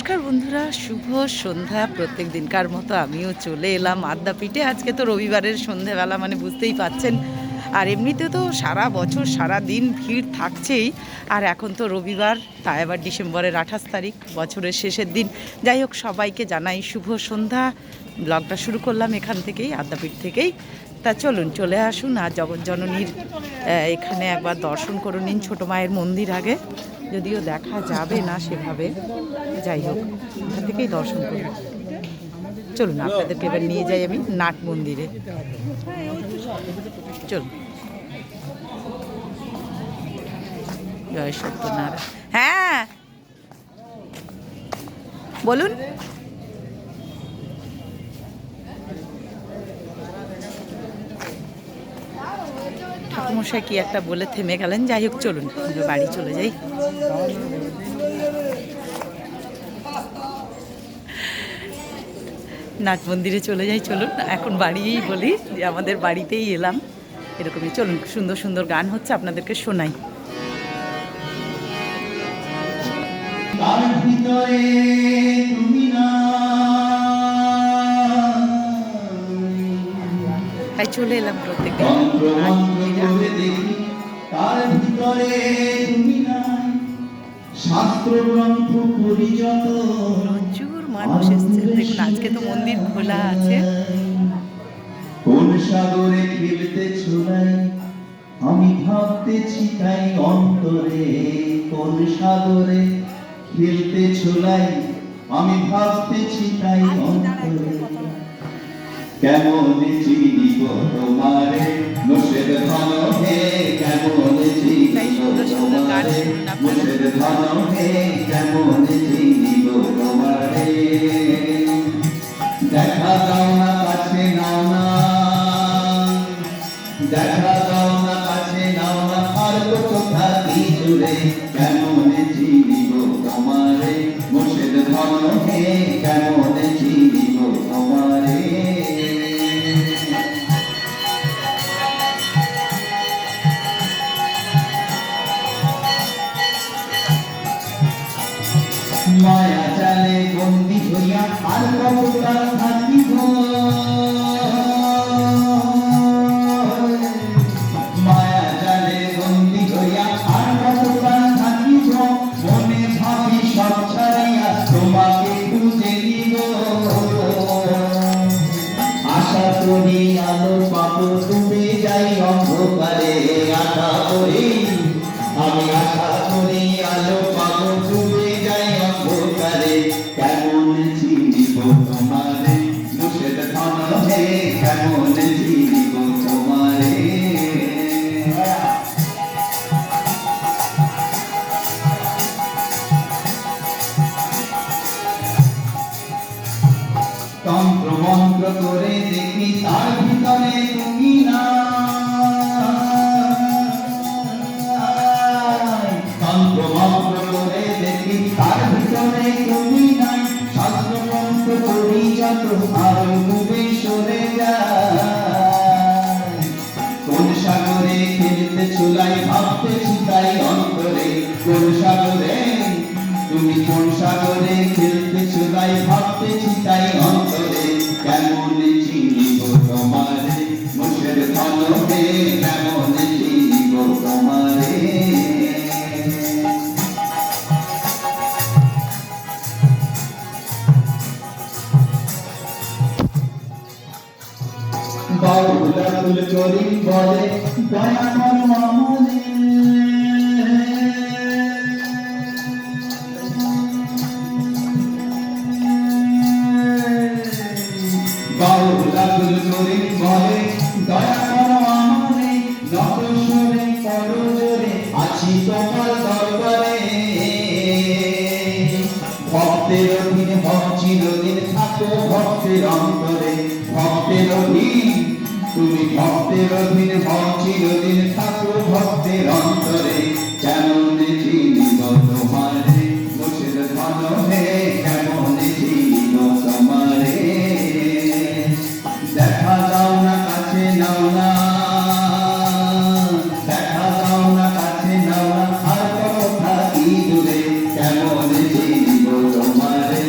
নমস্কার বন্ধুরা, শুভ সন্ধ্যা। প্রত্যেক দিনকার মতো আমিও চলে এলাম আদ্যাপীঠে। আজকে তো রবিবারের সন্ধ্যাবেলা, মানে বুঝতেই পাচ্ছেন। আর এমনিতে তো সারা বছর সারা দিন ভিড় থাকছেই, আর এখন তো রবিবার, তা এবার ডিসেম্বরের 28 তারিখ, বছরের শেষের দিন। যাই হোক, সবাইকে জানাই শুভ সন্ধ্যা। ব্লগটা শুরু করলাম এখান থেকেই, আদ্যাপীঠ থেকেই। তা চলুন, চলে আসুন আর জগৎজননীর এখানে একবার দর্শন করে নিন, ছোটো মায়ের মন্দির আগে, যদিও দেখা যাবে না সেভাবে। যাই হোক, এখান থেকেই দর্শন করি। চলুন, আপনাদেরকে এবার নিয়ে যাই আমি নাট মন্দিরে। চলুন। জয় সত্যনারায়ণ। হ্যাঁ বলুন। ঠাকুমশাই কি একটা বলে থেমে গেলেন। যাই হোক, চলুন আমরা বাড়ি চলে যাই। নাট মন্দিরে চলে যাই। চলুন, এখন বাড়িই বলি যে আমাদের বাড়িতেই এলাম। এরকমই চলুন, সুন্দর সুন্দর গান হচ্ছে, আপনাদেরকে শোনাই। তাই চলে এলাম প্রত্যেক প্রচুর মানুষ এসছে। দেখুন, আজকে তো মন্দির খোলা আছে। কোন সাগরে খেলতে ছোলাই আমি ভাবতেছি তাই অন্তরে, কোন সাগরে খেলতে ছোলাই আমি ভাবতেছি তাই অন্তরে। কেমন চিনিব তোমারে মোষের ধন হে, কেমন চিনিব তোমারে মোষের ধন হে, কেমন চিনিব তোমারে। দেখা দাও না কাছে নাও না, দেখা দাও না কাছে নাও না, আর কত থাকি দূরে। কেমন চিনিব তোমারে মোষের ধন হে, কেমন চিনিব তোমারে। মায়া জালে বন্দি হইয়া আর কতটা থাকিব, মায়া জালে বন্দি হইয়া আর কতটা থাকিব। মনে ভাবি সব ছাড়িয়া তোমাকে খুঁজে নিব, আশা করি আলো পাবো ডুবে যাই অন্ধকারে। আশা করি আমি, আশা করি আলো পাবো ডুবে যাই অন্ধকারে। কেমন চিনিব তোমারে মোষের ধন হে, কেমন চিনিব তোমারে। তন্ত্র মন্ত্র করে দেখি তার ভিতরে তুমি না, তন্ত্র মন্ত্র করে দেখি তার ভিতরে তুমি নাই। শাস্ত্র মন্ত্র করি যত আরো ডুবে সরে যায়। কোন সাগরে খেলতে চুলাই ভাবতেছি তাই অন্তরে, কোন সাগরে তুমি, কোন সাগরে খেলতে চুলাই ভাবতেছি তাই অন্তরে। কেমন চিনিব তোমারে মোষের ধন হে, কেমন চিনিব তোমারে। বাউলা ফুল চরি বলে দয়া করো আমরে, বাউলা ফুল চরি বলে দয়া করো আমরে। নরসরে করজোরে আছি তোমার দরবারে, ভক্তের অধীন হও চিরদিন থাকো ভক্তের অন্তরে। ভক্তের অধীন তুমি, ভক্তের অধীন হও চিরদিন থাকো ভক্তের অন্তরে। কেমন চিনিব তোমারে মোষের ধন হে, কেমন চিনিব তোমারে। দেখা দাও না কাছে নাও না, দেখা দাও না কাছে নাও না, আর কত থাকি দূরে। কেমন চিনিব তোমারে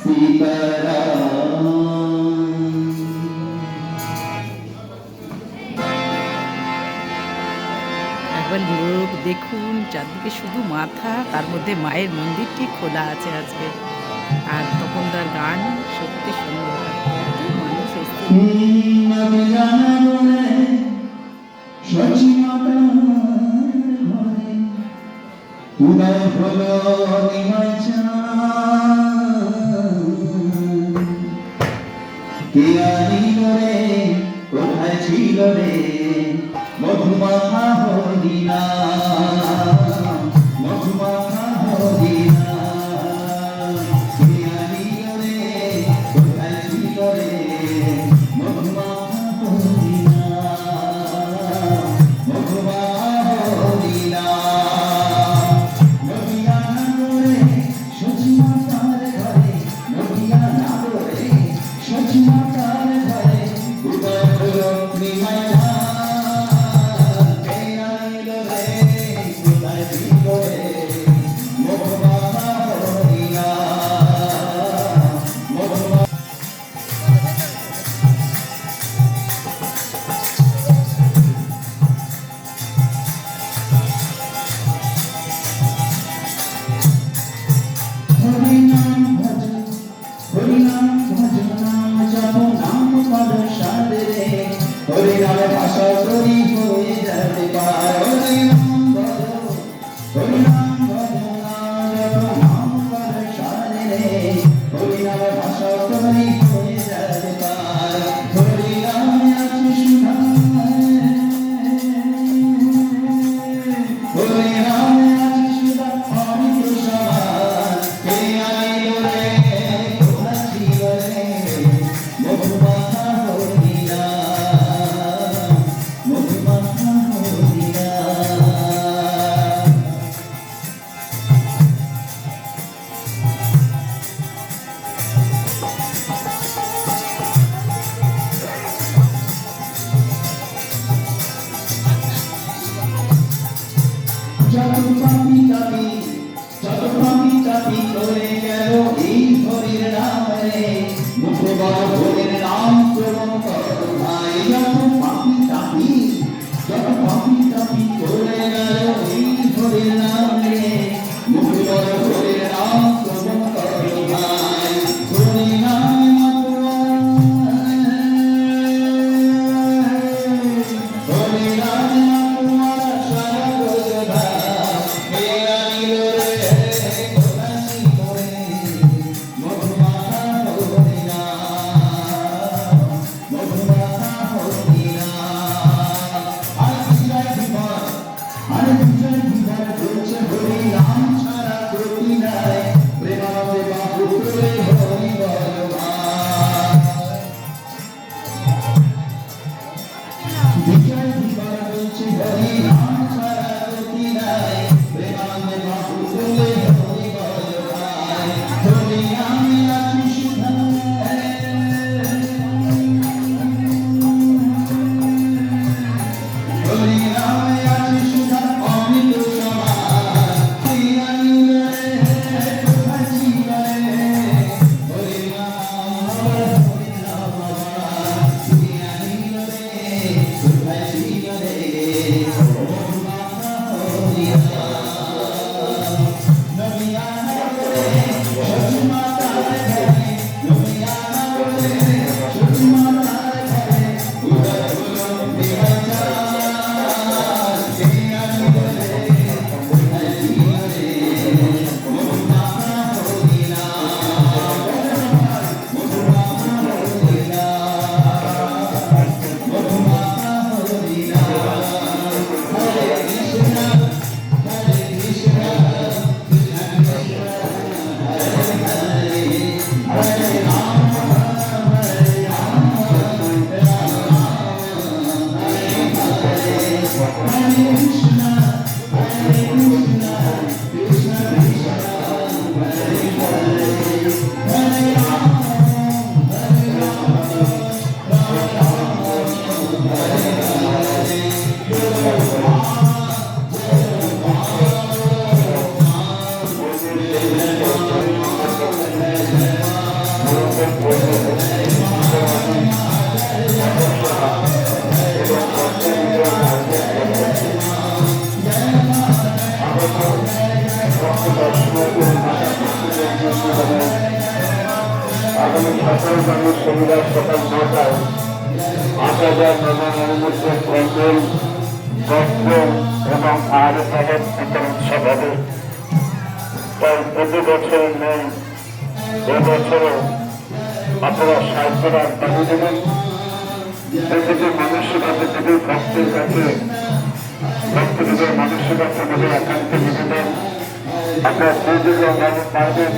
সীতারাম। একবার লোক দেখুন, চারদিকে শুধু মাথা, তার মধ্যে মায়ের মন্দিরটি খোলা আছে আজকে। আর তখনকার গান সত্যি সুন্দর। এত মানুষ এসছে। নদী জানা বলে সচিমাতার ঘরে উদয় হলো নিমাই চাঁদ। কে আনিল রে, কোথায় ছিল রে মধুমাখা হরিণা, মধুমাখা হরিণা। কে আনিল রে, কোথায় ছিল রে মধুমাখা হরিণা, মধুমাখা হরিণা। নদিয়া নাগরে আগামী 17 শনিবার সকাল 9টায় 8,000 নবান্নের মধ্যে কম্বল, বস্ত্র এবং আহারের প্যাকেট বিতরণ উৎসব হবে। তাই প্রতি বছরের নেই এবছরও আপনারা সাহায্যের হাত বাড়িয়ে দেবেন। প্রতিটি মানুষের কাছে প্রতি ভক্তের কাছে ভক্তদের মানুষের কাছে আমাদের একান্ত নিবেদন, আপনারা প্রতিদিন পারবেন